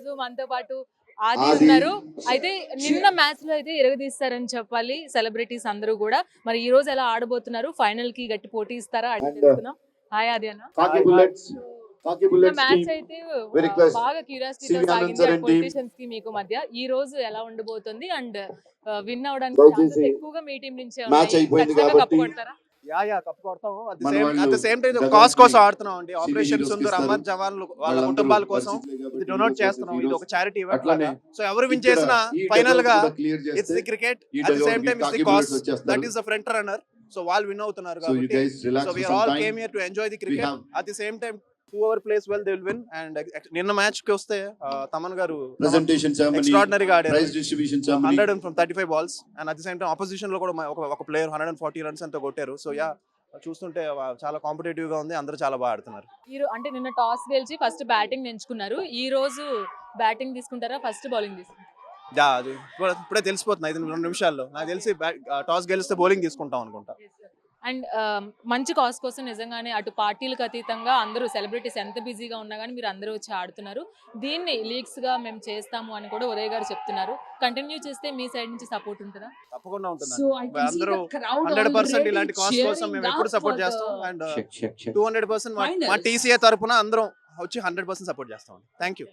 రోజు మనతో పాటు ఆది ఉన్నారు. అయితే నిన్న మ్యాచ్ లో అయితే ఇరగదీస్తారని చెప్పాలి సెలబ్రిటీస్ అందరూ కూడా. మరి ఈ రోజు ఎలా ఆడబోతున్నారు, ఫైనల్ కి గట్టి పోటీ ఇస్తారా అడిగి తెలుసుకుందాం. హాయ్ ఆది అన్న. మ్యాచ్ అయితే బాగా క్యూరియాసిటీతో సాగింది పొలిటీషియన్స్ కి మీకు మధ్య. ఈ రోజు ఎలా ఉండబోతుంది అండ్ విన్ అవడానికి ఛాన్సెస్ ఎక్కువగా మీ టీం నుంచే ఉన్నాయి. ఖచ్చితంగా కప్పు కొడతారా? కప్పు కొడతాం. At the same time cos కోసం ఆడుతున్నాం అండి. ఆపరేషన్ సింధూర్ అమర్ జవాన్లు వాళ్ళ కుటుంబాల కోసం ఇది డొనేట్ చేస్తున్నాం. ఇది ఒక చారిటీ ఈవెంట్ లాగా. సో ఎవరు విన్ చేసినా ఫైనల్ గా it's the cricket, at the same time it's the cause, that is the front runner. So వాళ్ళు విన్ అవుతున్నారు కాబట్టి so we are all came here to enjoy the cricket. At the same time whoever plays well they will win. And నిన్న match కి వస్తే తమన్ గారు presentation ceremony, extraordinary గా ఆడారు. prize distribution ceremony, 100 from 35 balls, and at the same time opposition లో కూడా ఒక player 140 runs ఎంతో కొట్టారు. సో యా చూస్తుంటే చాలా కాంపిటేటివ్ గా ఉంది. అందరూ చాలా బాగా ఆడుతున్నారు. అంటే నిన్న టాస్ గెలిచి ఫస్ట్ బ్యాటింగ్ ఎంచుకున్నారు. ఈ రోజు బ్యాటింగ్ తీసుకుంటారా ఫస్ట్ బౌలింగ్ తీసుకుంటారా? అది ఇప్పుడే తెలిసిపోతుంది 2 నిమిషాల్లో. నాకు తెలిసి టాస్ గెలిస్తే బౌలింగ్ తీసుకుంటాం అనుకుంటా. అండ్ మంచి కాస్ కోసం నిజంగానే అటు పార్టీలకు అతీతంగా అందరూ సెలబ్రిటీస్ ఎంత బిజీగా ఉన్నా కానీ మీరు అందరూ వచ్చి ఆడుతున్నారు. దీన్ని లీగ్స్ గా మేము చేస్తాము అని కూడా ఉదయ్ గారు చెప్తున్నారు. కంటిన్యూ చేస్తే మీ సైడ్ నుంచి సపోర్ట్ ఉంటుందా? తప్పకుండా ఉంటుంది. అందరూ 100% ఇలాంటి కాస్ కోసం మేము ఎప్పుడు సపోర్ట్ చేస్తాం. అండ్ 200% మా టీసీఏ తరపున అందరం వచ్చి 100% సపోర్ట్ చేస్తాం. Thank you.